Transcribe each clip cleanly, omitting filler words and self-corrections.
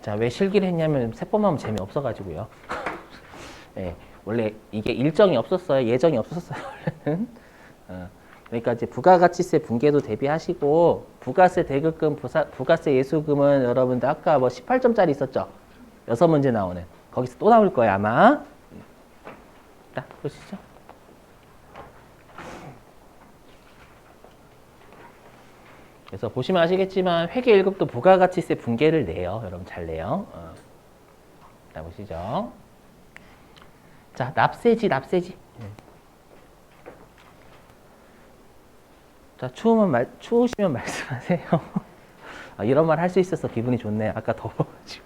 자, 왜 실기를 했냐면 세법만 하면 재미없어가지고요. 네, 원래 이게 일정이 없었어요. 예정이 없었어요. 원래는. 그러니까 이제 부가가치세 분계도 대비하시고 부가세 대급금, 부가세 예수금은 여러분들 아까 뭐 18점짜리 있었죠? 6문제 나오는. 거기서 또 나올 거예요, 아마. 자, 보시죠. 그래서 보시면 아시겠지만 회계 1급도 부가가치세 분계를 내요. 여러분 잘 내요. 자, 보시죠. 자, 납세지. 자, 추우시면 말씀하세요. 아, 이런 말 할 수 있어서 기분이 좋네. 아까 더워가지고.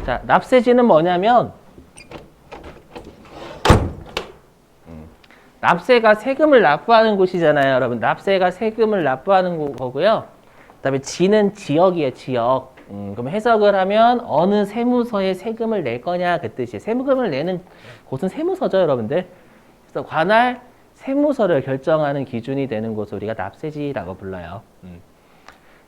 자, 납세지는 뭐냐면 납세가 세금을 납부하는 곳이잖아요, 여러분. 납세가 세금을 납부하는 거고요. 그다음에 지는 지역이에요, 지역. 그럼 해석을 하면 어느 세무서에 세금을 낼 거냐 그 뜻이에요. 세금을 내는 곳은 세무서죠, 여러분들. 그래서 관할 세무서를 결정하는 기준이 되는 곳을 우리가 납세지라고 불러요.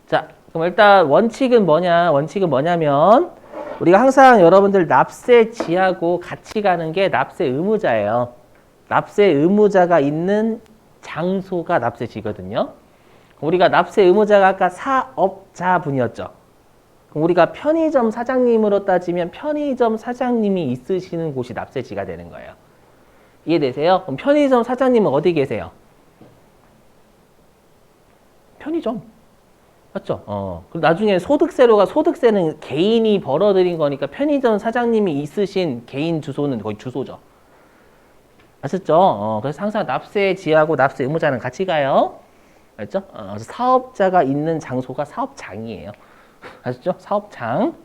자, 그럼 일단 원칙은 뭐냐면 우리가 항상 여러분들 납세지하고 같이 가는 게 납세 의무자예요. 납세 의무자가 있는 장소가 납세지거든요. 우리가 납세 의무자가 아까 사업자분이었죠. 그럼 우리가 편의점 사장님으로 따지면 편의점 사장님이 있으시는 곳이 납세지가 되는 거예요. 이해되세요? 그럼 편의점 사장님은 어디 계세요? 편의점. 맞죠? 그럼 나중에 소득세는 개인이 벌어들인 거니까 편의점 사장님이 있으신 개인 주소는 거의 주소죠. 아셨죠? 그래서 항상 납세지하고 납세 의무자는 같이 가요. 알죠? 그래서 사업자가 있는 장소가 사업장이에요. 아셨죠? 사업장.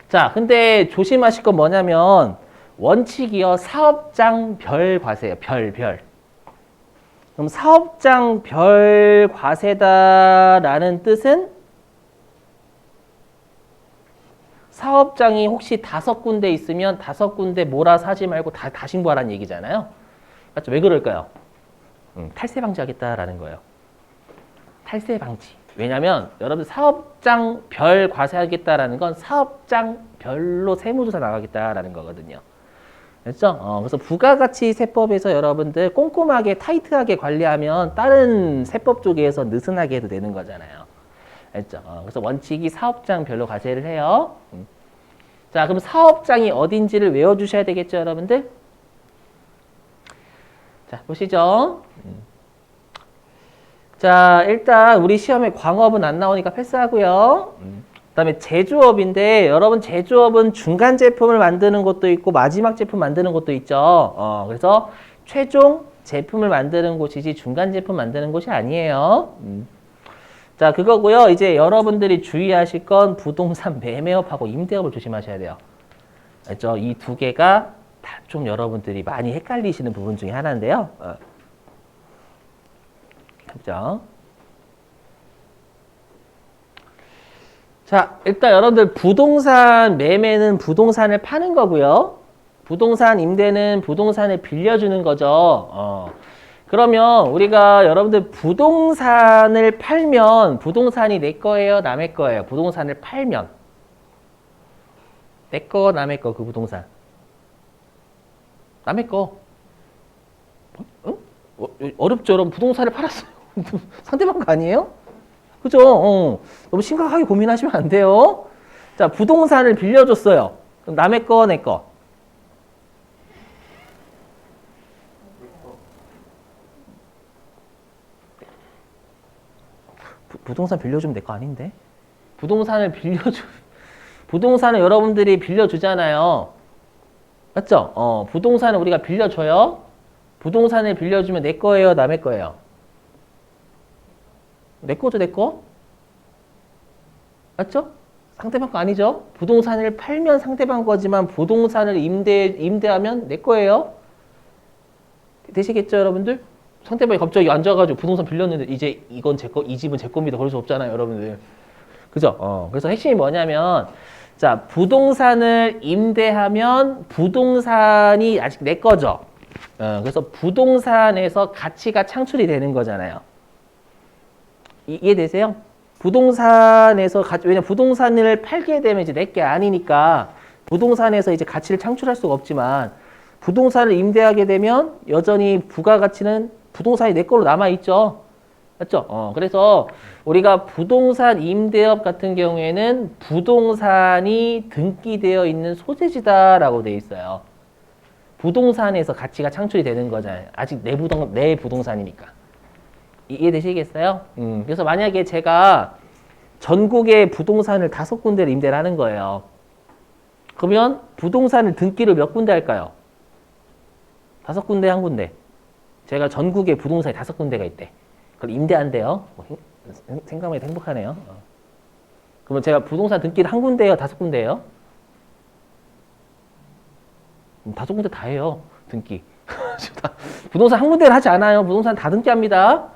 자, 근데 조심하실 건 뭐냐면 원칙이요. 사업장 별 과세예요. 별. 그럼 사업장 별 과세다라는 뜻은 사업장이 혹시 5군데 있으면 5군데 몰아서 하지 말고 다 신고하라는 얘기잖아요. 맞죠? 왜 그럴까요? 탈세 방지하겠다라는 거예요. 탈세 방지. 왜냐면 여러분 사업장 별 과세하겠다라는 건 사업장 별로 세무조사 나가겠다라는 거거든요. 그렇죠? 그래서 부가가치세법에서 여러분들 꼼꼼하게 타이트하게 관리하면 다른 세법 쪽에서 느슨하게 해도 되는 거잖아요. 알죠? 그래서 원칙이 사업장 별로 과세를 해요. 자, 그럼 사업장이 어딘지를 외워주셔야 되겠죠, 여러분들? 자, 보시죠. 자, 일단 우리 시험에 광업은 안 나오니까 패스하고요. 그 다음에 제조업인데 여러분 제조업은 중간 제품을 만드는 것도 있고 마지막 제품 만드는 것도 있죠. 그래서 최종 제품을 만드는 곳이지 중간 제품 만드는 곳이 아니에요. 자, 그거고요. 이제 여러분들이 주의하실 건 부동산 매매업하고 임대업을 조심하셔야 돼요. 알죠? 이 두 개가 다 좀 여러분들이 많이 헷갈리시는 부분 중에 하나인데요. 그죠? 자, 일단 여러분들 부동산 매매는 부동산을 파는 거고요. 부동산 임대는 부동산을 빌려주는 거죠. 그러면 우리가 여러분들 부동산을 팔면 부동산이 내 거예요, 남의 거예요? 부동산을 팔면 내 거, 남의 거, 그 부동산. 남의 거. 어렵죠, 여러분. 부동산을 팔았어요. 상대방 거 아니에요? 그죠? 너무 심각하게 고민하시면 안 돼요. 자, 부동산을 빌려줬어요. 그럼 남의 거, 내 거. 부동산 빌려주면 내 거 아닌데? 부동산을 여러분들이 빌려주잖아요. 맞죠? 부동산을 우리가 빌려줘요. 부동산을 빌려주면 내 거예요, 남의 거예요? 내 거죠, 내 거? 맞죠? 상대방 거 아니죠? 부동산을 팔면 상대방 거지만 부동산을 임대하면 내 거예요. 되시겠죠, 여러분들? 상대방이 갑자기 앉아가지고 부동산 빌렸는데 이제 이건 제 거, 이 집은 제 겁니다. 그럴 수 없잖아요, 여러분들. 그죠? 그래서 핵심이 뭐냐면 자, 부동산을 임대하면 부동산이 아직 내 거죠. 그래서 부동산에서 가치가 창출이 되는 거잖아요. 이해되세요? 부동산에서 왜냐 부동산을 팔게 되면 이제 내 게 아니니까 부동산에서 이제 가치를 창출할 수가 없지만 부동산을 임대하게 되면 여전히 부가가치는 부동산이 내 걸로 남아 있죠. 맞죠? 그래서 우리가 부동산 임대업 같은 경우에는 부동산이 등기되어 있는 소재지다라고 돼 있어요. 부동산에서 가치가 창출이 되는 거잖아요. 아직 내 부동산이니까. 이해되시겠어요? 그래서 만약에 제가 전국의 부동산을 5군데를 임대를 하는 거예요. 그러면 부동산을 등기를 몇 군데 할까요? 5군데, 1군데. 제가 전국에 부동산이 5군데가 있대. 그걸 임대한대요. 생각만 해도 행복하네요. 그러면 제가 부동산 등기를 1군데예요? 5군데예요? 5군데 다 해요. 등기. 부동산 1군데를 하지 않아요. 부동산 다 등기합니다.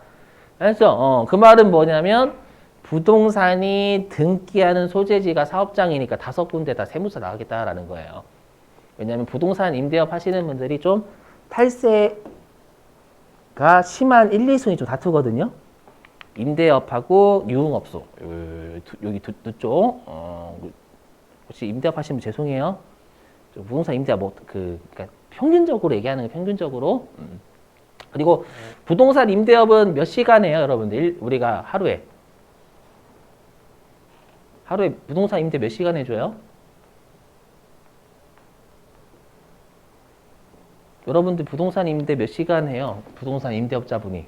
알죠? 그 말은 뭐냐면 부동산이 등기하는 소재지가 사업장이니까 5군데 다 세무서 나가겠다라는 거예요. 왜냐하면 부동산 임대업 하시는 분들이 좀 탈세가 심한 1, 2순위 좀 다투거든요. 임대업하고 유흥업소 여기 두 쪽. 혹시 임대업 하시면 죄송해요. 부동산 임대업 그러니까 평균적으로 얘기하는 거 평균적으로. 그리고 부동산 임대업은 몇 시간 해요, 여러분들? 우리가 하루에 부동산 임대 몇 시간 해줘요? 여러분들 부동산 임대 몇 시간 해요? 부동산 임대업자분이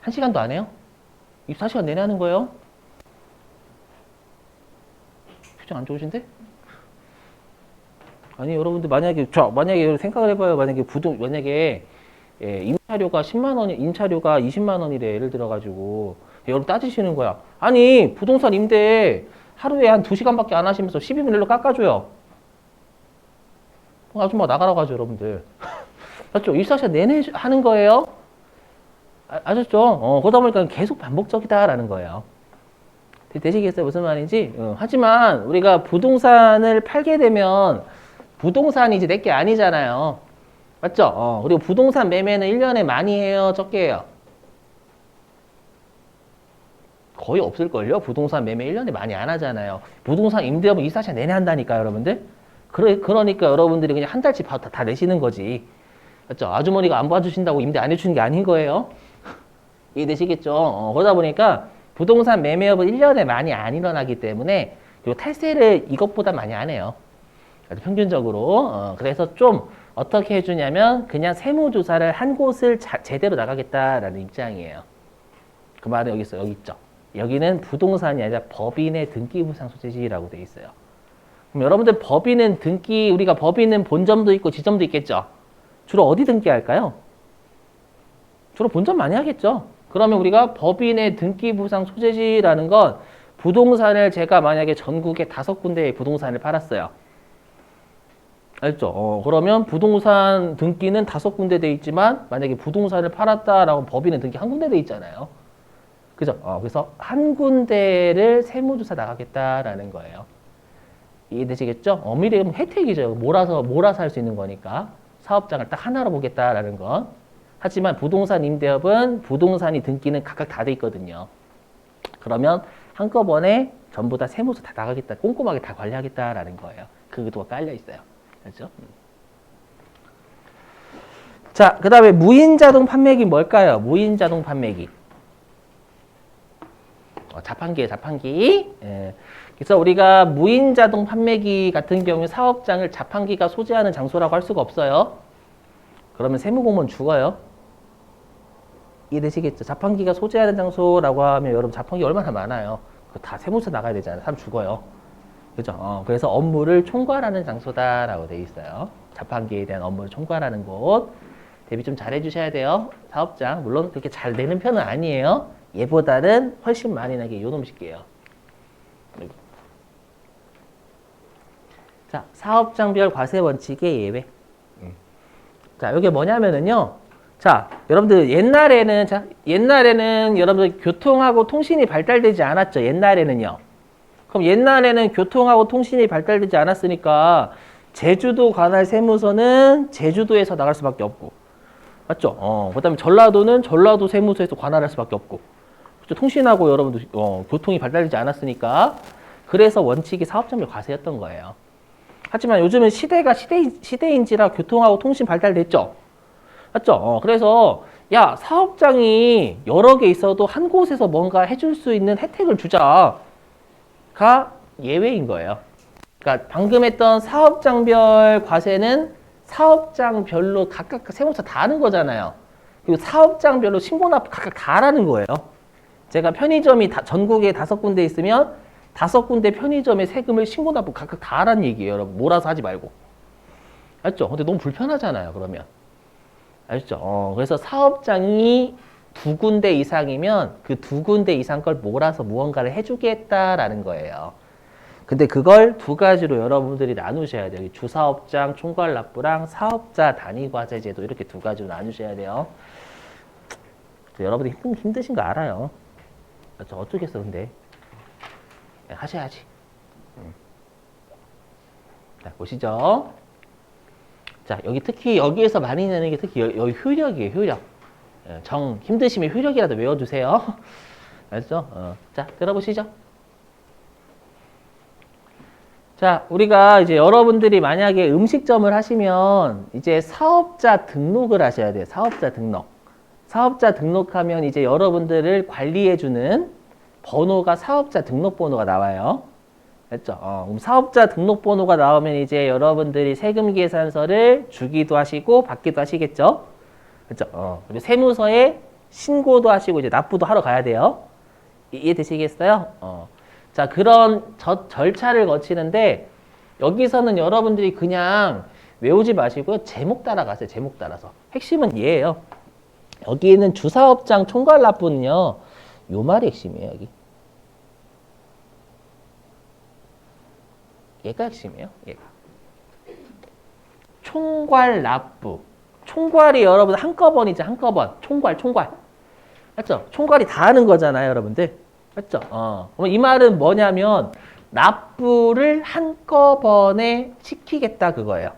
1시간도 안 해요? 24시간 내내 하는 거예요? 표정 안 좋으신데? 아니 여러분들 만약에 생각을 해봐요. 만약에 임차료가 10만 원, 임차료가 20만 원이래. 예를 들어가지고 여러분 따지시는 거야. 아니 부동산 임대 하루에 한 2시간밖에 안 하시면서 12분의 1로 깎아줘요. 아줌마 나가라고 하죠, 여러분들. 맞죠? 24시간 내내 하는 거예요. 아셨죠? 그러다 보니까 계속 반복적이다라는 거예요. 되시겠어요? 무슨 말인지? 하지만 우리가 부동산을 팔게 되면 부동산이 이제 내게 아니잖아요. 맞죠? 그리고 부동산 매매는 1년에 많이 해요? 적게 해요? 거의 없을걸요? 부동산 매매 1년에 많이 안 하잖아요. 부동산 임대업은 24시간 내내 한다니까요, 여러분들. 그러니까 여러분들이 그냥 한 달치 다 내시는 거지. 맞죠? 아주머니가 안 봐주신다고 임대 안 해주는 게 아닌 거예요. 이해되시겠죠? 그러다 보니까 부동산 매매업은 1년에 많이 안 일어나기 때문에 그리고 탈세를 이것보다 많이 안 해요. 평균적으로. 그래서 좀 어떻게 해주냐면 그냥 세무조사를 한 곳을 제대로 나가겠다라는 입장이에요. 그 말은 여기 있어요. 여기 있죠. 여기는 부동산이 아니라 법인의 등기부상 소재지라고 돼 있어요. 그럼 여러분들 우리가 법인은 본점도 있고 지점도 있겠죠. 주로 어디 등기할까요? 주로 본점 많이 하겠죠. 그러면 우리가 법인의 등기부상 소재지라는 건 부동산을 제가 만약에 전국에 5군데의 부동산을 팔았어요. 알죠? 그러면 부동산 등기는 5군데 돼 있지만 만약에 부동산을 팔았다라고 법인은 등기 1군데 돼 있잖아요. 그죠? 그래서 한 군데를 세무조사 나가겠다라는 거예요. 이해되시겠죠? 엄밀히 혜택이죠. 몰아서 할 수 있는 거니까. 사업장을 딱 하나로 보겠다라는 건. 하지만 부동산 임대업은 부동산이 등기는 각각 다 돼 있거든요. 그러면 한꺼번에 전부 다 세무서 다 나가겠다. 꼼꼼하게 다 관리하겠다라는 거예요. 그 의도가 깔려 있어요. 그렇죠? 자, 그 다음에 무인자동 판매기 뭘까요? 무인자동 판매기. 자판기예요, 자판기. 예. 그래서 우리가 무인자동 판매기 같은 경우에 사업장을 자판기가 소재하는 장소라고 할 수가 없어요. 그러면 세무공무원 죽어요. 이해되시겠죠? 자판기가 소재하는 장소라고 하면 여러분 자판기 얼마나 많아요. 그거 다 세무서 나가야 되잖아요. 사람 죽어요. 그죠? 그래서 업무를 총괄하는 장소다라고 돼 있어요. 자판기에 대한 업무를 총괄하는 곳. 대비 좀 잘 해주셔야 돼요. 사업장. 물론 그렇게 잘 내는 편은 아니에요. 얘보다는 훨씬 많이 나게 요놈 쉽게요. 자, 사업장별 과세 원칙의 예외. 자, 이게 뭐냐면은요. 자, 여러분들 옛날에는 여러분들 교통하고 통신이 발달되지 않았죠. 옛날에는요. 그럼 옛날에는 교통하고 통신이 발달되지 않았으니까 제주도 관할 세무서는 제주도에서 나갈 수밖에 없고. 맞죠? 그다음에 전라도는 전라도 세무서에서 관할할 수밖에 없고. 통신하고 여러분들 교통이 발달되지 않았으니까. 그래서 원칙이 사업장별 과세였던 거예요. 하지만 요즘은 시대가 시대인지라 교통하고 통신 발달됐죠. 맞죠? 그래서 야, 사업장이 여러 개 있어도 한 곳에서 뭔가 해줄 수 있는 혜택을 주자가 예외인 거예요. 그러니까 방금 했던 사업장별 과세는 사업장별로 각각 세무서 다 하는 거잖아요. 그리고 사업장별로 신고납부 각각 다 하라는 거예요. 제가 편의점이 전국에 5군데 있으면 5군데 편의점의 세금을 신고납부 각각 다 하라는 얘기예요. 여러분 몰아서 하지 말고. 알죠? 근데 너무 불편하잖아요. 그러면. 알죠? 그래서 사업장이 2군데 이상이면 그 2군데 이상 걸 몰아서 무언가를 해주겠다라는 거예요. 근데 그걸 2가지로 여러분들이 나누셔야 돼요. 주사업장 총괄납부랑 사업자 단위과세제도 이렇게 2가지로 나누셔야 돼요. 여러분들이 힘드신 거 알아요. 저 어쩌겠어 근데. 하셔야지. 자, 보시죠. 자, 여기 특히 여기에서 많이 내는 게 특히 여기 효력이에요. 효력. 힘드시면 효력이라도 외워주세요. 알죠? 자, 들어보시죠. 자, 우리가 이제 여러분들이 만약에 음식점을 하시면 이제 사업자 등록을 하셔야 돼요. 사업자 등록. 사업자 등록하면 이제 여러분들을 관리해주는 번호가 사업자 등록번호가 나와요. 됐죠? 그럼 사업자 등록번호가 나오면 이제 여러분들이 세금 계산서를 주기도 하시고 받기도 하시겠죠? 그렇죠? 그리고 세무서에 신고도 하시고 이제 납부도 하러 가야 돼요. 이해되시겠어요? 자, 그런 절차를 거치는데 여기서는 여러분들이 그냥 외우지 마시고요. 제목 따라가세요. 제목 따라서. 핵심은 얘예요. 여기 있는 주사업장 총괄납부는요. 요 말이 핵심이에요. 여기. 얘가 핵심이에요. 얘가. 총괄납부. 총괄이 여러분 한꺼번이죠. 한꺼번. 총괄. 맞죠? 총괄이 다 하는 거잖아요. 여러분들. 맞죠? 그럼 이 말은 뭐냐면 납부를 한꺼번에 시키겠다 그거예요.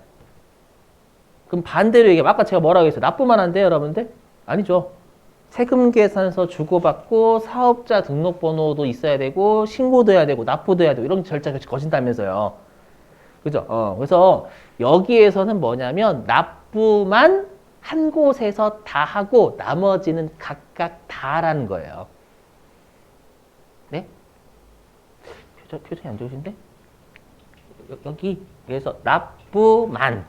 그럼 반대로 얘기하면 아까 제가 뭐라고 했어요? 납부만 한대요, 여러분들? 아니죠. 세금 계산서 주고받고 사업자 등록번호도 있어야 되고 신고도 해야 되고 납부도 해야 되고 이런 절차를 거친다면서요. 그죠? 그래서 여기에서는 뭐냐면 납부만 한 곳에서 다 하고 나머지는 각각 다 하라는 거예요. 네? 표정이 안 좋으신데? 여기 그래서 납부만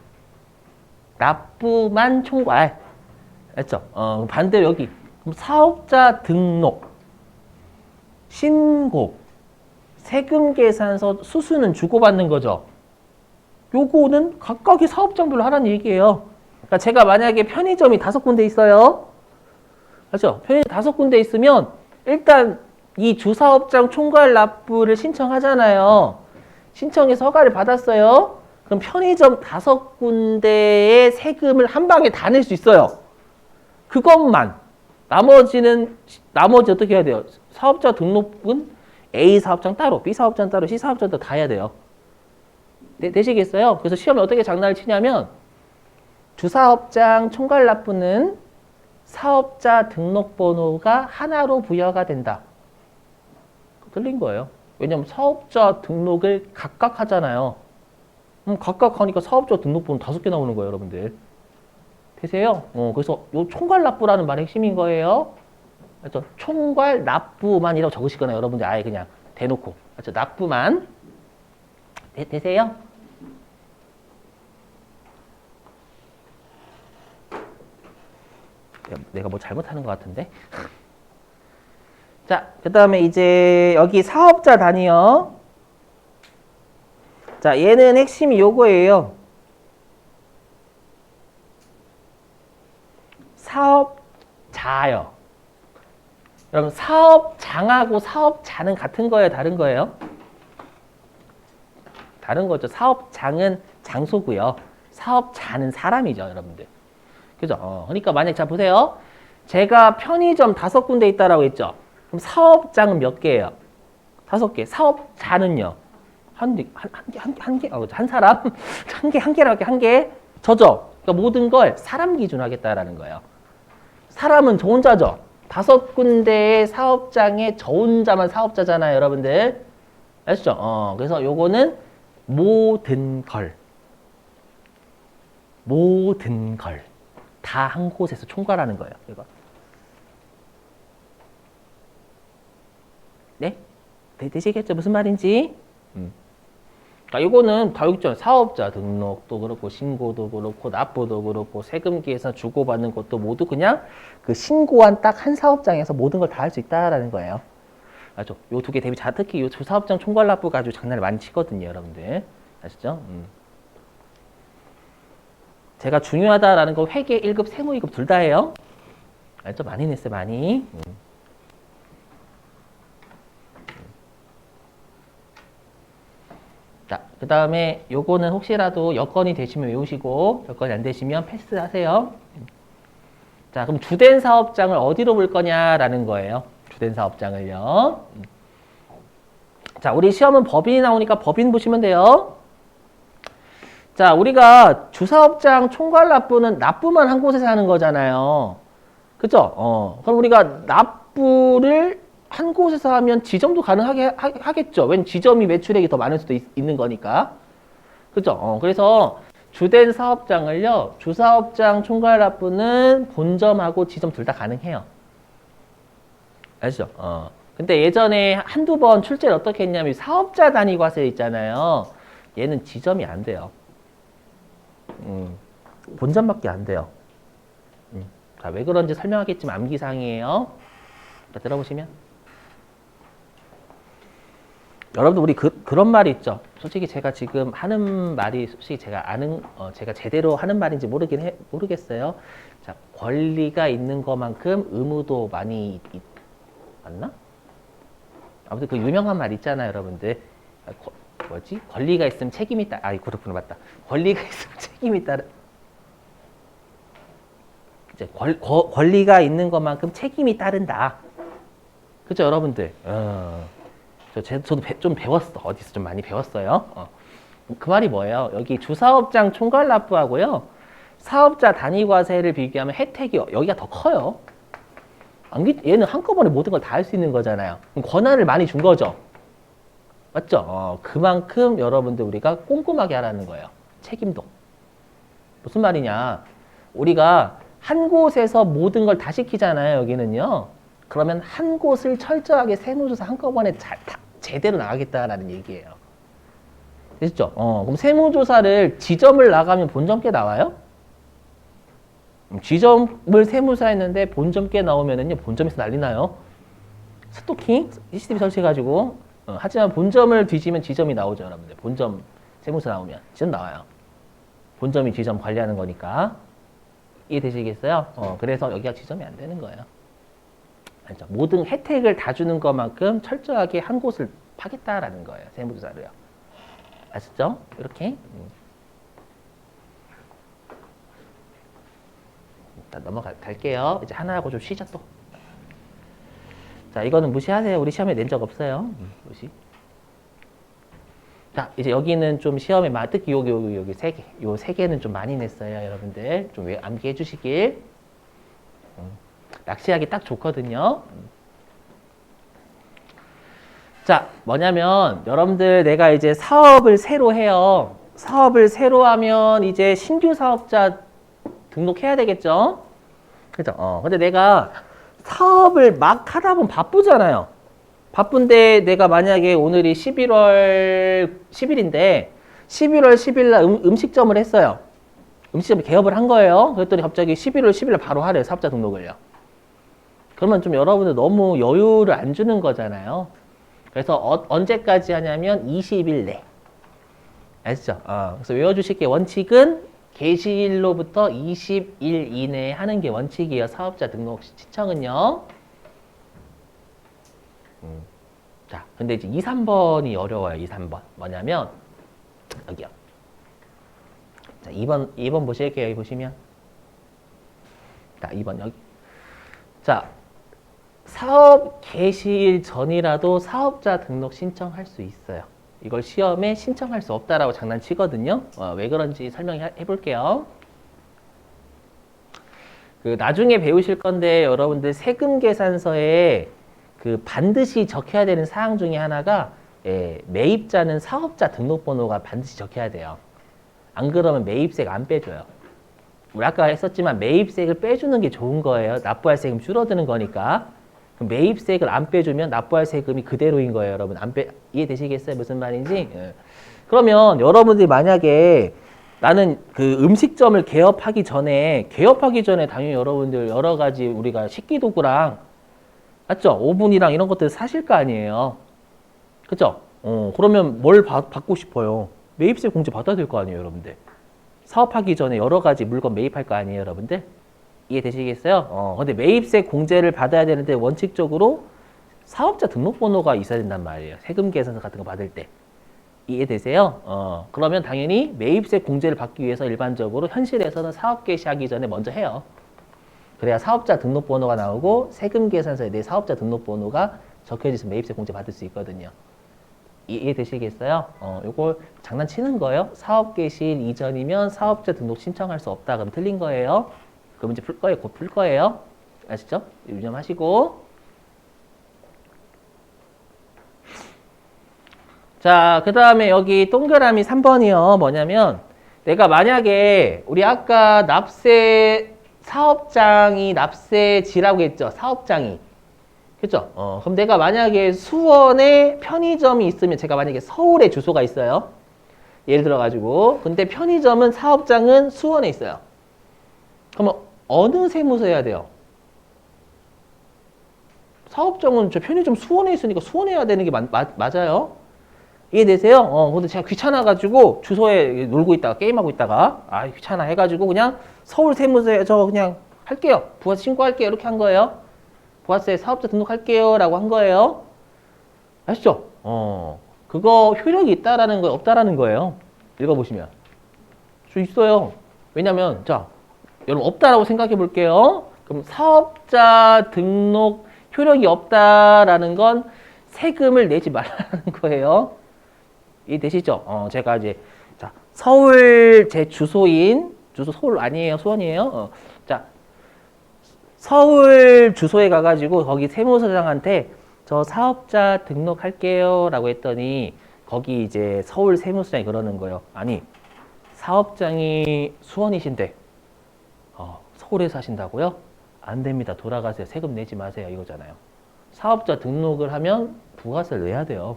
총괄. 알죠? 반대로 여기 그럼 사업자 등록, 신고, 세금 계산서 수수는 주고받는 거죠. 요거는 각각의 사업장별로 하라는 얘기예요. 그러니까 제가 만약에 편의점이 5군데 있어요. 맞죠? 편의점 5군데 있으면 일단 이 주사업장 총괄 납부를 신청하잖아요. 신청해서 허가를 받았어요. 그럼 편의점 5군데의 세금을 한 방에 다 낼 수 있어요. 그것만. 나머지 어떻게 해야 돼요? 사업자 등록은 A 사업장 따로, B 사업장 따로, C 사업장 따로 다 해야 돼요. 되시겠어요? 그래서 시험에 어떻게 장난을 치냐면 주사업장 총괄 납부는 사업자 등록번호가 하나로 부여가 된다. 틀린 거예요. 왜냐면 사업자 등록을 각각 하잖아요. 각각 하니까 사업자 등록번호 5개 나오는 거예요, 여러분들. 되세요? 그래서 요 총괄 납부라는 말이 핵심인 거예요. 그래서 총괄 납부만이라고 적으시거나 여러분들 아예 그냥 대놓고. 그렇죠? 납부만. 되세요? 내가 뭐 잘못하는 것 같은데? 자, 그 다음에 이제 여기 사업자 단위요. 자, 얘는 핵심이 요거예요. 사업자요. 여러분, 사업장하고 사업자는 같은 거예요? 다른 거예요? 다른 거죠. 사업장은 장소고요. 사업자는 사람이죠, 여러분들. 그죠? 그러니까 만약 자 보세요. 제가 편의점 5군데 있다라고 했죠. 그럼 사업장은 몇 개예요? 5개. 사업자는요? 한 사람? 한 개라고 한 개? 저죠? 그러니까 모든 걸 사람 기준으로 하겠다라는 거예요. 사람은 저 혼자죠? 5군데의 사업장에 저 혼자만 사업자잖아요, 여러분들. 아시죠? 그래서 요거는 모든 걸 다 한 곳에서 총괄하는 거예요. 이거. 네? 되시겠죠? 무슨 말인지? 그러니까 이거는 다 여기 있잖아요. 사업자 등록도 그렇고 신고도 그렇고 납부도 그렇고 세금 계산 주고받는 것도 모두 그냥 그 신고한 딱 한 사업장에서 모든 걸 다 할 수 있다라는 거예요. 아죠? 요 두 개 대비 특히 요 두 사업장 총괄 납부 가지고 장난을 많이 치거든요, 여러분들. 아시죠? 제가 중요하다라는 거 회계 1급, 세무 2급 둘 다 해요. 알죠? 많이 냈어요, 많이. 자, 그 다음에 요거는 혹시라도 여건이 되시면 외우시고 여건이 안 되시면 패스하세요. 자, 그럼 주된 사업장을 어디로 볼 거냐라는 거예요. 주된 사업장을요. 자, 우리 시험은 법인이 나오니까 법인 보시면 돼요. 자, 우리가 주사업장 총괄 납부는 납부만 한 곳에서 하는 거잖아요. 그죠? 그럼 우리가 납부를 한 곳에서 하면 지점도 가능하게 하겠죠. 왠 지점이 매출액이 더 많을 수도 있는 거니까. 그죠? 그래서 주된 사업장을요, 주사업장 총괄 납부는 본점하고 지점 둘 다 가능해요. 아시죠? 근데 예전에 한두 번 출제를 어떻게 했냐면 사업자 단위 과세 있잖아요. 얘는 지점이 안 돼요. 본점밖에 안 돼요. 자, 왜 그런지 설명하겠지만 암기사항이에요. 자, 들어보시면. 여러분들 우리 그런 말이 있죠. 솔직히 제가 지금 하는 말이 솔직히 제가 제가 제대로 하는 말인지 모르겠어요. 자, 권리가 있는 것만큼 의무도 많이 맞나? 아무튼 그 유명한 말 있잖아요, 여러분들. 뭐지? 권리가 있으면 책임이 그렇구나, 맞다. 권리가 있으면 책임이 따른. 이제 권리가 있는 것만큼 책임이 따른다. 그죠, 여러분들? 저도 좀 배웠어. 어디서 좀 많이 배웠어요. 그 말이 뭐예요? 여기 주사업장 총괄 납부하고요. 사업자 단위 과세를 비교하면 혜택이 여기가 더 커요. 얘는 한꺼번에 모든 걸 다 할 수 있는 거잖아요. 그럼 권한을 많이 준 거죠. 맞죠? 그만큼 여러분들 우리가 꼼꼼하게 하라는 거예요. 책임도. 무슨 말이냐? 우리가 한 곳에서 모든 걸 다 시키잖아요, 여기는요. 그러면 한 곳을 철저하게 세무조사 한꺼번에 제대로 나가겠다라는 얘기예요. 됐죠? 그럼 세무조사를 지점을 나가면 본점께 나와요? 지점을 세무사 했는데 본점께 나오면은요, 본점에서 난리 나요. 스토킹, CCTV 설치해가지고. 하지만 본점을 뒤지면 지점이 나오죠, 여러분들. 본점 세무사 나오면 지점 나와요. 본점이 지점 관리하는 거니까. 이해되시겠어요? 그래서 여기가 지점이 안 되는 거예요. 알죠? 모든 혜택을 다 주는 것만큼 철저하게 한 곳을 파겠다라는 거예요, 세무조사를요. 아시죠? 이렇게. 일단 넘어갈게요. 이제 하나하고 좀 쉬자 또. 자, 이거는 무시하세요. 우리 시험에 낸 적 없어요. 무시. 자, 이제 여기는 좀 시험에 특히 여기 세 개. 요 세 개는 좀 많이 냈어요, 여러분들. 좀 암기해 주시길. 낚시하기 딱 좋거든요. 자, 뭐냐면 여러분들 내가 이제 사업을 새로 해요. 사업을 새로 하면 이제 신규 사업자 등록해야 되겠죠? 그죠? 근데 내가 사업을 막 하다 보면 바쁘잖아요. 바쁜데 내가 만약에 오늘이 11월 10일인데 11월 10일 날 음식점을 했어요. 음식점 개업을 한 거예요. 그랬더니 갑자기 11월 10일 날 바로 하래요. 사업자 등록을요. 그러면 좀 여러분들 너무 여유를 안 주는 거잖아요. 그래서 언제까지 하냐면 20일 내. 아시죠? 그래서 외워주실 게 원칙은 게시일로부터 20일 이내에 하는 게 원칙이에요. 사업자 등록 신청은요. 자, 근데 이제 2, 3번이 어려워요. 2, 3번. 뭐냐면 여기요. 자, 2번 보실게요. 여기 보시면. 자, 2번 여기. 자, 사업 개시일 전이라도 사업자 등록 신청할 수 있어요. 이걸 시험에 신청할 수 없다라고 장난치거든요. 왜 그런지 설명해 볼게요. 그 나중에 배우실 건데 여러분들 세금 계산서에 그 반드시 적혀야 되는 사항 중에 하나가 매입자는 사업자 등록번호가 반드시 적혀야 돼요. 안 그러면 매입세가 안 빼줘요. 우리 아까 했었지만 매입세를 빼주는 게 좋은 거예요. 납부할 세금 줄어드는 거니까. 그럼 매입세를 안 빼주면 납부할 세금이 그대로인 거예요, 여러분. 이해되시겠어요? 무슨 말인지? 예. 그러면 여러분들이 만약에 나는 그 음식점을 개업하기 전에 당연히 여러분들 여러 가지 우리가 식기도구랑 맞죠? 오븐이랑 이런 것들 사실 거 아니에요. 그죠? 그러면 뭘 받고 싶어요? 매입세 공제 받아야 될 거 아니에요, 여러분들. 사업하기 전에 여러 가지 물건 매입할 거 아니에요, 여러분들? 이해되시겠어요? 근데 매입세 공제를 받아야 되는데 원칙적으로 사업자 등록번호가 있어야 된단 말이에요. 세금 계산서 같은 거 받을 때. 이해되세요? 그러면 당연히 매입세 공제를 받기 위해서 일반적으로 현실에서는 사업 개시하기 전에 먼저 해요. 그래야 사업자 등록번호가 나오고 세금 계산서에 내 사업자 등록번호가 적혀져서 매입세 공제 받을 수 있거든요. 이해되시겠어요? 요걸 장난치는 거예요. 사업 개시일 이전이면 사업자 등록 신청할 수 없다. 그럼 틀린 거예요. 그 문제 풀 거예요. 곧 풀 거예요. 아시죠? 유념하시고. 자, 그 다음에 여기 동그라미 3번이요. 뭐냐면 내가 만약에 우리 아까 사업장이 납세지라고 했죠. 사업장이. 그죠? 그럼 내가 만약에 수원에 편의점이 있으면 제가 만약에 서울에 주소가 있어요. 예를 들어가지고. 근데 편의점은 사업장은 수원에 있어요. 그러면 어느 세무서 해야 돼요? 사업장은 저 편의점 수원에 있으니까 수원에 해야 되는 게 맞아요. 이해되세요? 근데 제가 귀찮아가지고 주소에 놀고 있다가 게임하고 있다가 귀찮아 해가지고 그냥 서울 세무서에 저 그냥 할게요. 부가세 신고할게요. 이렇게 한 거예요. 부가세 사업자 등록할게요. 라고 한 거예요. 아시죠? 그거 효력이 있다라는 거 없다라는 거예요. 읽어보시면. 저 있어요. 왜냐면 자 여러분 없다라고 생각해 볼게요. 그럼 사업자 등록 효력이 없다라는 건 세금을 내지 말라는 거예요. 이해되시죠? 제가 이제 자 서울 제 주소인 주소 서울 아니에요, 수원이에요. 자 서울 주소에 가가지고 거기 세무서장한테 저 사업자 등록할게요라고 했더니 거기 이제 서울 세무서장이 그러는 거예요. 아니 사업장이 수원이신데 서울에 사신다고요? 안 됩니다. 돌아가세요. 세금 내지 마세요. 이거잖아요. 사업자 등록을 하면 부가세를 내야 돼요.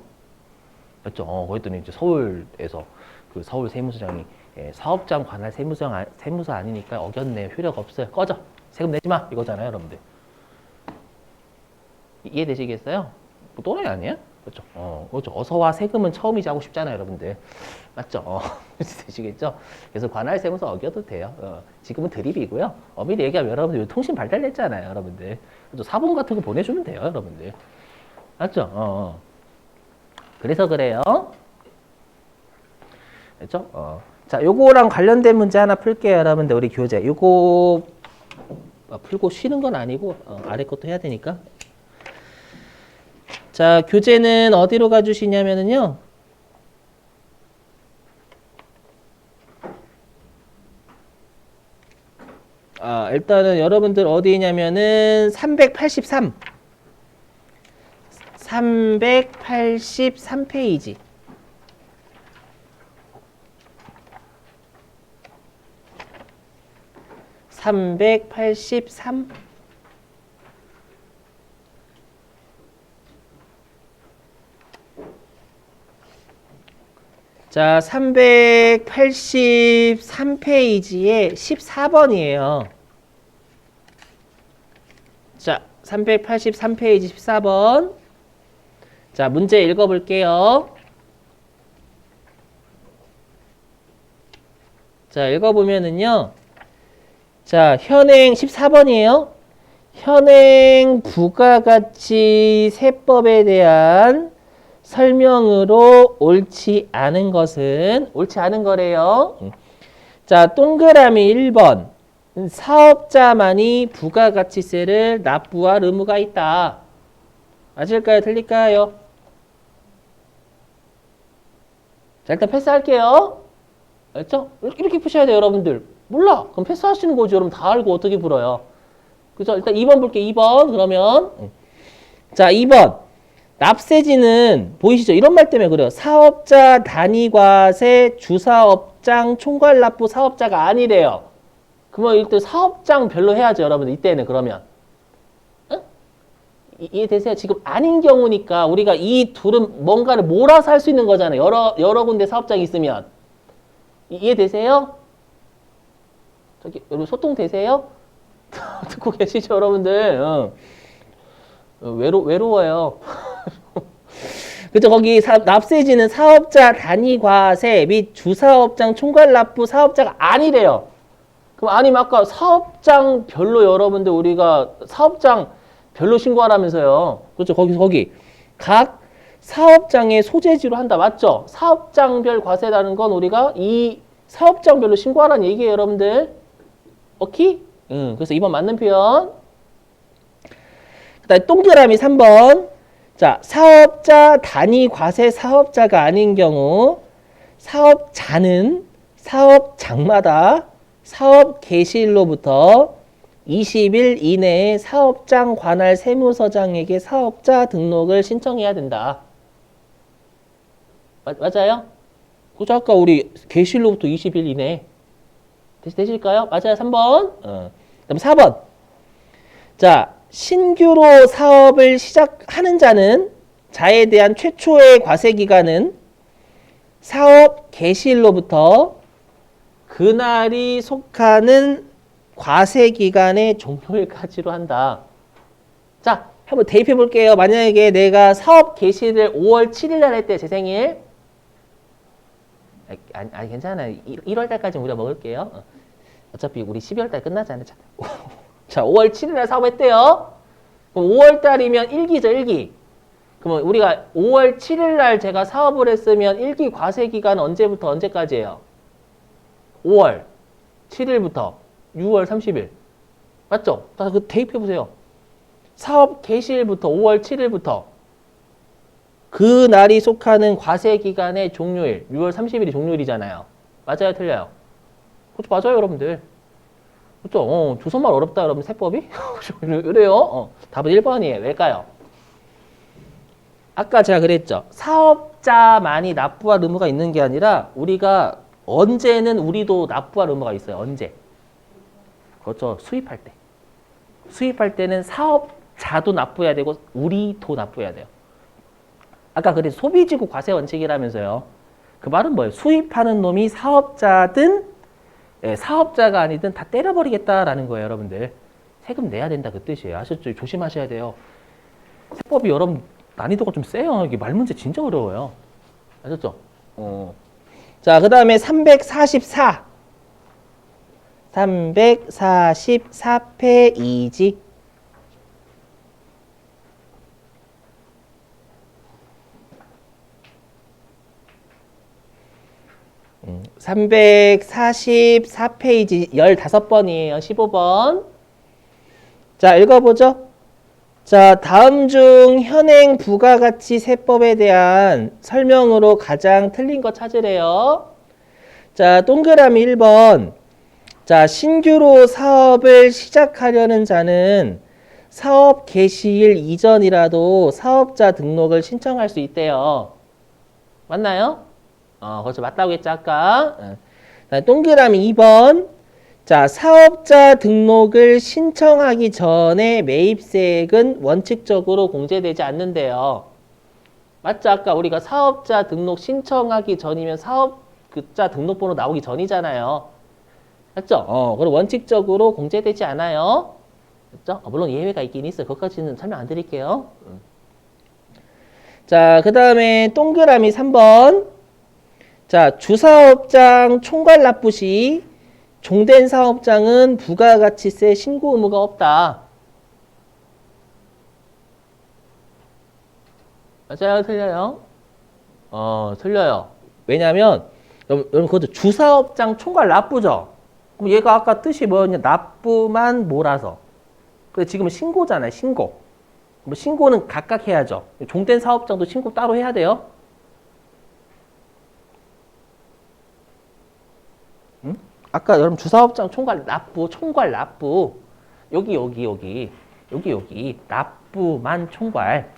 맞죠? 그랬더니 이제 서울에서 그 서울 세무서장이 사업장 관할 세무서 아니니까 어겼네요. 효력 없어요. 꺼져. 세금 내지 마. 이거잖아요, 여러분들. 이해되시겠어요? 뭐 또라이 아니에요? 그렇죠? 그렇죠. 어서와 세금은 처음이지 하고 싶잖아요, 여러분들. 맞죠? 되시겠죠? 그래서 관할 세무서 어겨도 돼요. 지금은 드립이고요. 미리 얘기하면 여러분들 통신 발달됐잖아요, 여러분들. 그렇죠? 사본 같은 거 보내주면 돼요, 여러분들. 맞죠? 그래서 그래요. 그렇죠? 자, 요거랑 관련된 문제 하나 풀게요, 여러분들. 우리 교재. 요거 풀고 쉬는 건 아니고 아래 것도 해야 되니까. 자, 교재는 어디로 가주시냐면은요. 일단은 여러분들 어디냐면은 383. 383페이지. (383) 자, 383페이지에 14번이에요. 자, 383페이지 14번. 자, 문제 읽어볼게요. 자, 읽어보면은요. 자, 현행 14번이에요. 현행 부가가치 세법에 대한 설명으로 옳지 않은 것은 옳지 않은 거래요. 자, 동그라미 1번. 사업자만이 부가가치세를 납부할 의무가 있다. 맞을까요? 틀릴까요? 자, 일단 패스할게요. 알죠? 이렇게 푸셔야 돼요, 여러분들. 몰라. 그럼 패스하시는 거죠. 여러분 다 알고 어떻게 풀어요? 그죠? 일단 2번 볼게. 2번. 그러면 자, 2번. 납세지는 보이시죠? 이런 말 때문에 그래요. 사업자 단위과세 주사업장 총괄납부 사업자가 아니래요. 그러면 일단 사업장별로 해야죠, 여러분들. 이때는 그러면. 응? 이해되세요? 지금 아닌 경우니까 우리가 이 둘은 뭔가를 몰아서 할 수 있는 거잖아요. 여러 군데 사업장이 있으면. 이해되세요? 저기, 여러분 소통되세요? 듣고 계시죠, 여러분들? 외로워요. 그죠? 거기 납세지는 사업자 단위과세 및 주사업장 총괄납부 사업자가 아니래요. 그럼 아니면 아까 사업장별로 여러분들 우리가 사업장별로 신고하라면서요. 그렇죠? 거기 각 사업장의 소재지로 한다. 맞죠? 사업장별 과세라는 건 우리가 이 사업장별로 신고하라는 얘기예요, 여러분들. 오케이? 그래서 2번 맞는 표현. 그다음에 동그라미 3번. 자, 사업자 단위 과세 사업자가 아닌 경우 사업자는 사업장마다 사업 개시일로부터 20일 이내에 사업장 관할 세무서장에게 사업자 등록을 신청해야 된다. 맞아요? 그죠? 아까 우리 개시일로부터 20일 이내 되실까요? 맞아요. 3번. 그다음 4번. 자, 신규로 사업을 시작하는 자에 대한 최초의 과세 기간은 사업 개시일로부터 그날이 속하는 과세 기간의 종료일까지로 한다. 자, 한번 대입해 볼게요. 만약에 내가 사업 개시를 5월 7일 날 했대, 제 생일. 아니 괜찮아요. 1월 달까지는 우리가 먹을게요. 어차피 우리 12월 달 끝나잖아요. 자, 5월 7일 날 사업했대요. 그럼 5월 달이면 1기죠, 1기. 그러면 우리가 5월 7일 날 제가 사업을 했으면 1기 과세 기간은 언제부터 언제까지예요? 5월 7일부터 6월 30일. 맞죠? 다 그 대입해 보세요. 사업 개시일부터 5월 7일부터 그 날이 속하는 과세 기간의 종료일 6월 30일이 종료일이잖아요. 맞아요, 틀려요? 그렇죠, 맞아요, 여러분들. 그렇죠? 조선말 어렵다, 여러분, 세법이? 그래요? 답은 1번이에요. 왜일까요? 아까 제가 그랬죠. 사업자만이 납부할 의무가 있는 게 아니라 우리가 언제는 우리도 납부할 의무가 있어요. 언제? 그렇죠. 수입할 때. 수입할 때는 사업자도 납부해야 되고 우리도 납부해야 돼요. 아까 그래서 소비지구 과세 원칙이라면서요. 그 말은 뭐예요? 수입하는 놈이 사업자든 사업자가 아니든 다 때려버리겠다라는 거예요, 여러분들. 세금 내야 된다 그 뜻이에요. 아셨죠? 조심하셔야 돼요. 세법이 여러분 난이도가 좀 세요. 이게 말 문제 진짜 어려워요. 아셨죠? 자, 그 다음에 344. 344페이지. 344페이지 15번이에요. 15번. 자, 읽어보죠. 자, 다음 중 현행 부가가치 세법에 대한 설명으로 가장 틀린 거 찾으래요. 자, 동그라미 1번. 자, 신규로 사업을 시작하려는 자는 사업 개시일 이전이라도 사업자 등록을 신청할 수 있대요. 맞나요? 그렇죠. 맞다고 했죠, 아까. 동그라미 2번. 자, 사업자 등록을 신청하기 전에 매입세액은 원칙적으로 공제되지 않는데요. 맞죠? 아까 우리가 사업자 등록 신청하기 전이면 사업자 등록번호 나오기 전이잖아요. 맞죠? 그럼 원칙적으로 공제되지 않아요. 맞죠? 물론 예외가 있긴 있어요. 그것까지는 설명 안 드릴게요. 자, 그 다음에 동그라미 3번. 자, 주사업장 총괄 납부 시 종된 사업장은 부가가치세 신고 의무가 없다. 맞아요? 틀려요? 틀려요. 왜냐면 여러분 그것도 주사업장 총괄 납부죠. 그럼 얘가 아까 뜻이 뭐였냐? 납부만 몰아서. 근데 지금은 신고잖아요. 신고. 뭐 신고는 각각 해야죠. 종된 사업장도 신고 따로 해야 돼요. 응? 아까 여러분 주사업장 총괄 납부. 여기 납부만 총괄.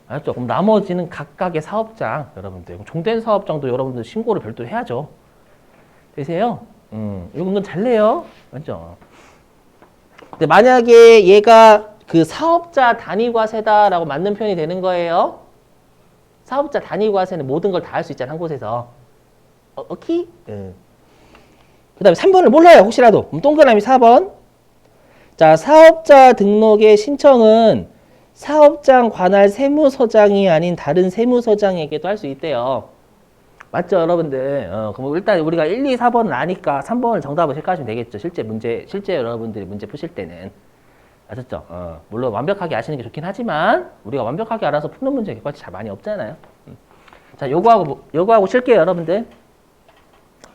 알았죠? 그럼 나머지는 각각의 사업장 여러분들 종된 사업장도 여러분들 신고를 별도로 해야죠. 되세요? 이건 건 잘 내요. 맞죠? 근데 만약에 얘가 그 사업자 단위과세다라고 맞는 표현이 되는 거예요. 사업자 단위과세는 모든 걸 다 할 수 있잖아, 한 곳에서. 오케이? 그 다음에 3번을 몰라요, 혹시라도. 그럼 동그라미 4번. 자, 사업자 등록의 신청은 사업장 관할 세무서장이 아닌 다른 세무서장에게도 할 수 있대요. 맞죠, 여러분들? 그럼 일단 우리가 1, 2, 4번을 아니까 3번을 정답을 체크하시면 되겠죠. 실제 여러분들이 문제 푸실 때는. 아셨죠? 물론 완벽하게 아시는 게 좋긴 하지만 우리가 완벽하게 알아서 푸는 문제 객관식 잘 많이 없잖아요. 자, 요거하고 칠게요, 여러분들.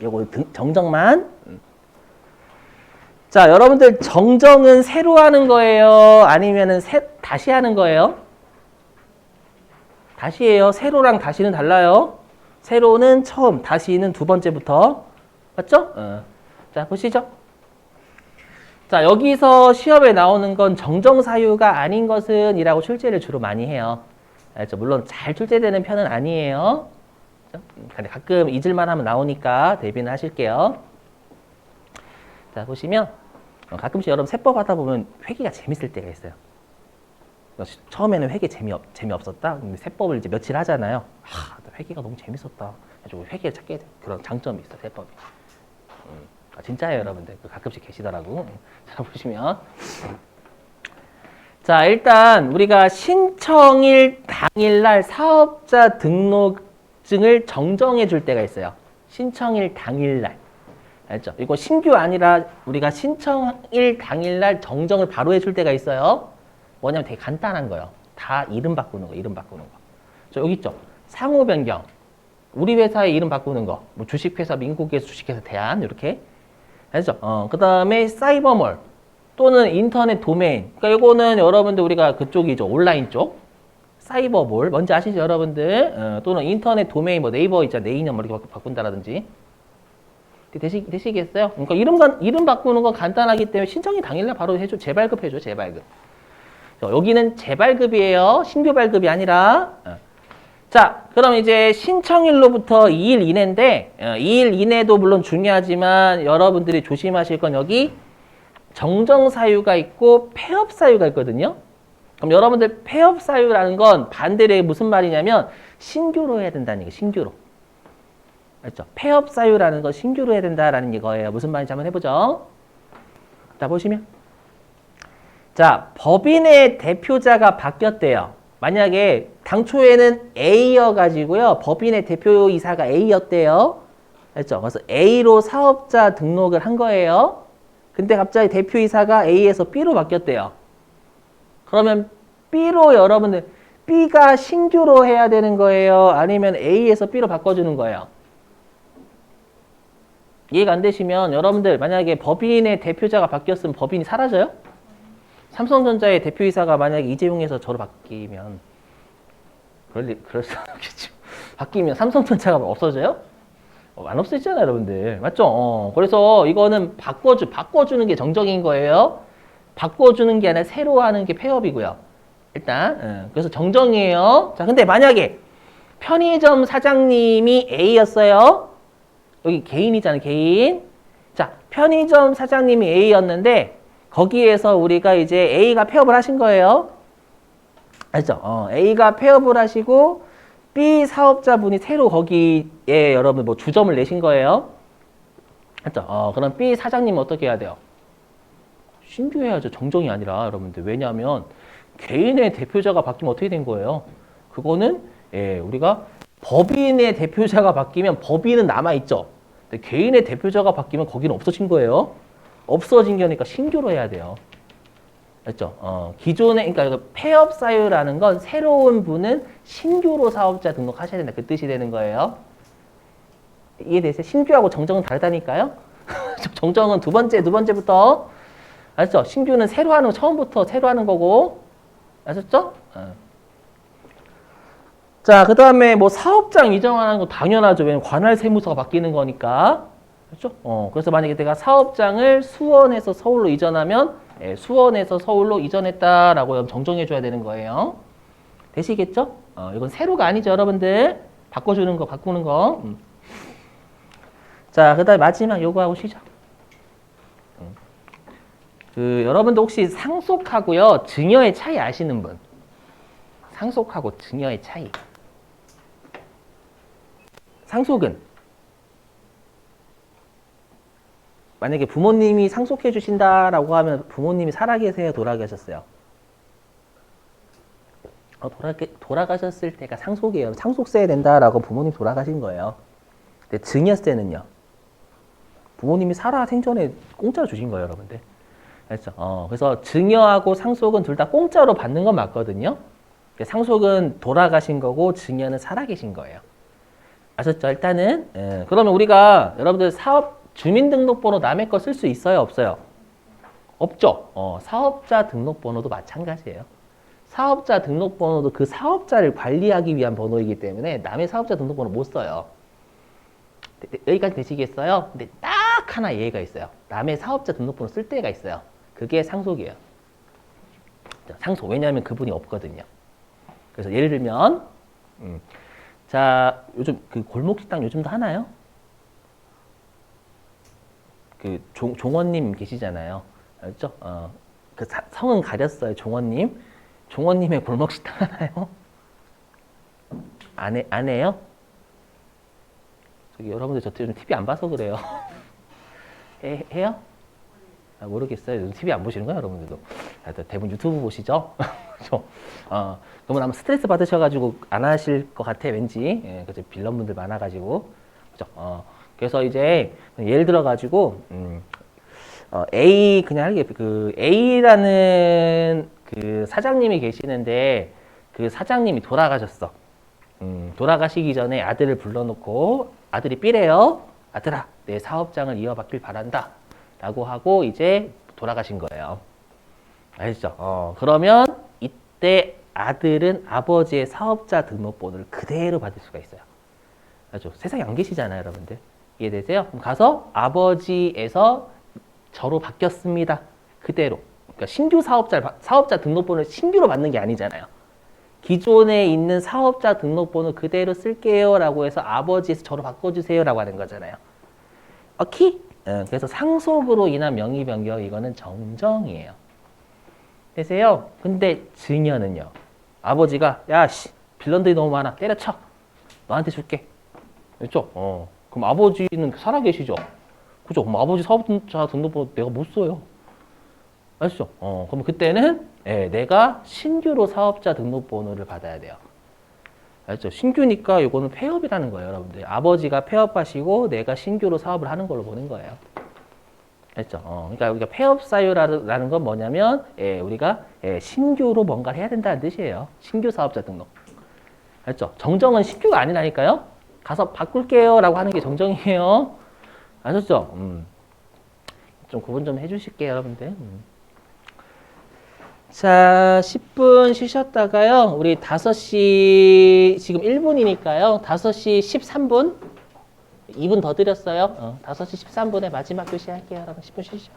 요거 정정만. 자, 여러분들 정정은 새로 하는 거예요? 아니면은 다시 하는 거예요? 다시예요. 새로랑 다시는 달라요. 새로는 처음, 다시는 두 번째부터. 맞죠? 자, 보시죠. 자, 여기서 시험에 나오는 건 정정사유가 아닌 것은 이라고 출제를 주로 많이 해요. 알죠? 물론 잘 출제되는 편은 아니에요. 근데 가끔 잊을만 하면 나오니까 대비는 하실게요. 자, 보시면 가끔씩 여러분 세법 하다 보면 회계가 재밌을 때가 있어요. 처음에는 회계 재미없었다? 근데 세법을 이제 며칠 하잖아요. 회계가 너무 재밌었다. 그래서 회계를 찾게 돼. 그런 장점이 있어, 세법이. 진짜예요, 여러분들. 가끔씩 계시더라고. 자, 보시면. 자, 일단 우리가 신청일 당일날 사업자 등록증을 정정해 줄 때가 있어요. 신청일 당일날. 알죠? 이거 신규 아니라 우리가 신청일 당일날 정정을 바로 해줄 때가 있어요. 뭐냐면 되게 간단한 거예요. 다 이름 바꾸는 거, 이름 바꾸는 거. 저 여기 있죠? 상호 변경. 우리 회사의 이름 바꾸는 거. 뭐 주식회사, 민국에서 주식회사 대한, 이렇게. 알죠? 그 다음에 사이버몰 또는 인터넷 도메인. 그러니까 이거는 여러분들 우리가 그쪽이죠. 온라인 쪽. 사이버몰. 뭔지 아시죠, 여러분들? 또는 인터넷 도메인, 뭐 네이버 있잖아. 네이버 뭐 이렇게 바꾼다라든지. 되시겠어요? 그러니까 이름 바꾸는 건 간단하기 때문에 신청이 당일날 바로 해줘. 재발급해줘, 재발급. 여기는 재발급이에요. 신규 발급이 아니라. 자, 그럼 이제 신청일로부터 2일 이내인데 2일 이내도 물론 중요하지만 여러분들이 조심하실 건 여기 정정사유가 있고 폐업사유가 있거든요. 그럼 여러분들 폐업사유라는 건 반대로 무슨 말이냐면 신규로 해야 된다는 얘기예요. 신규로. 알죠? 폐업사유라는 건 신규로 해야 된다라는 이거예요. 무슨 말인지 한번 해보죠. 자, 보시면. 자, 법인의 대표자가 바뀌었대요. 만약에 당초에는 A여가지고요. 법인의 대표이사가 A였대요. 알죠? 그래서 A로 사업자 등록을 한 거예요. 근데 갑자기 대표이사가 A에서 B로 바뀌었대요. 그러면 B로 여러분들, B가 신규로 해야 되는 거예요? 아니면 A에서 B로 바꿔주는 거예요? 이해가 안 되시면 여러분들 만약에 법인의 대표자가 바뀌었으면 법인이 사라져요? 삼성전자의 대표이사가 만약에 이재용에서 저로 바뀌면 그럴 수 없겠죠. 바뀌면 삼성전자가 없어져요? 안 없어지잖아요, 여러분들. 맞죠? 그래서 이거는 바꿔주는 게 정정인 거예요. 바꿔주는 게 아니라 새로 하는 게 폐업이고요. 일단 그래서 정정이에요. 자, 근데 만약에 편의점 사장님이 A였어요. 여기 개인이잖아요, 개인. 자, 편의점 사장님이 A였는데 거기에서 우리가 이제 A가 폐업을 하신 거예요. 알죠? A가 폐업을 하시고 B 사업자분이 새로 거기에 여러분 뭐 주점을 내신 거예요. 알죠? 그럼 B 사장님은 어떻게 해야 돼요? 신규해야죠. 정정이 아니라 여러분들. 왜냐하면 개인의 대표자가 바뀌면 어떻게 된 거예요? 그거는 우리가 법인의 대표자가 바뀌면 법인은 남아있죠. 근데 개인의 대표자가 바뀌면 거기는 없어진 거예요. 없어진 거니까 신규로 해야 돼요. 알죠? 기존에, 그러니까 폐업 사유라는 건 새로운 분은 신규로 사업자 등록하셔야 된다. 그 뜻이 되는 거예요. 이해되세요? 신규하고 정정은 다르다니까요? 정정은 두 번째부터. 알죠? 신규는 새로 하는 거, 처음부터 새로 하는 거고. 아셨죠? 자, 그 다음에 뭐 사업장 이전하는 거 당연하죠. 왜냐면 관할 세무서가 바뀌는 거니까. 그렇죠? 그래서 만약에 내가 사업장을 수원에서 서울로 이전하면 예, 수원에서 서울로 이전했다라고 여러분 정정해 줘야 되는 거예요. 되시겠죠? 이건 세로가 아니죠, 여러분들. 바꿔주는 거, 바꾸는 거. 자, 그 다음에 마지막 요거 하고 쉬죠. 여러분들 혹시 상속하고요, 증여의 차이 아시는 분? 상속하고 증여의 차이. 상속은 만약에 부모님이 상속해 주신다라고 하면 부모님이 살아계세요, 돌아가셨어요? 돌아가셨을 때가 상속이에요. 상속세 해야 된다라고 부모님 돌아가신 거예요. 근데 증여세는요, 부모님이 살아 생전에 공짜로 주신 거예요, 여러분들. 알죠? 그래서 증여하고 상속은 둘 다 공짜로 받는 건 맞거든요. 상속은 돌아가신 거고 증여는 살아계신 거예요. 아셨죠? 일단은 그러면 우리가 여러분들 사업 주민등록번호 남의 거 쓸 수 있어요, 없어요? 없죠. 사업자 등록번호도 마찬가지예요. 사업자 등록번호도 그 사업자를 관리하기 위한 번호이기 때문에 남의 사업자 등록번호 못 써요. 여기까지 되시겠어요? 근데 딱 하나 예외가 있어요. 남의 사업자 등록번호 쓸 때가 있어요. 그게 상속이에요. 상속. 왜냐하면 그분이 없거든요. 그래서 예를 들면 자, 요즘 그 골목식당 요즘도 하나요? 그 종원님 계시잖아요. 알죠? 그 성은 가렸어요. 종원님. 종원님의 골목식당 하나요? 안 해요? 저기 여러분들 저 요즘 TV 안 봐서 그래요. 해요? 모르겠어요. 요즘 TV 안 보시는 거예요, 여러분들도? 대부분 유튜브 보시죠? 그렇죠? 그러면 아마 스트레스 받으셔가지고 안 하실 것 같아, 왠지. 예, 그죠? 빌런분들 많아가지고. 그죠? 그래서 이제 예를 들어가지고, A, 그냥 그 A라는 그 사장님이 계시는데 그 사장님이 돌아가셨어. 돌아가시기 전에 아들을 불러놓고 아들이 B래요. 아들아, 내 사업장을 이어받길 바란다. 라고 하고 이제 돌아가신 거예요. 알죠? 그러면 이때 아들은 아버지의 사업자 등록번호를 그대로 받을 수가 있어요. 알죠? 세상에 안 계시잖아요, 여러분들. 이해되세요? 그럼 가서 아버지에서 저로 바뀌었습니다. 그대로. 그러니까 신규 사업자 등록번호를 신규로 받는 게 아니잖아요. 기존에 있는 사업자 등록번호 그대로 쓸게요 라고 해서 아버지에서 저로 바꿔주세요 라고 하는 거잖아요. 오케이? 그래서 상속으로 인한 명의 변경, 이거는 정정이에요. 되세요? 근데 증여는요. 아버지가 야, 씨, 빌런들이 너무 많아. 때려쳐. 너한테 줄게. 그렇죠? 그럼 아버지는 살아계시죠? 그죠? 그럼 아버지 사업자 등록번호 내가 못 써요. 아시죠? 그럼 그때는 내가 신규로 사업자 등록번호를 받아야 돼요. 알죠? 신규니까 이거는 폐업이라는 거예요, 여러분들. 아버지가 폐업하시고 내가 신규로 사업을 하는 걸로 보는 거예요. 알죠? 그러니까 우리가 폐업 사유라는 건 뭐냐면 우리가 신규로 뭔가를 해야 된다는 뜻이에요. 신규 사업자 등록. 알죠? 정정은 신규가 아니라니까요. 가서 바꿀게요라고 하는 게 정정이에요. 아셨죠? 좀 구분 좀 해주실게요, 여러분들. 자, 10분 쉬셨다가요. 우리 5시, 지금 1분이니까요. 5시 13분? 2분 더 드렸어요. 5시 13분에 마지막 교시 할게요. 여러분 10분 쉬시죠.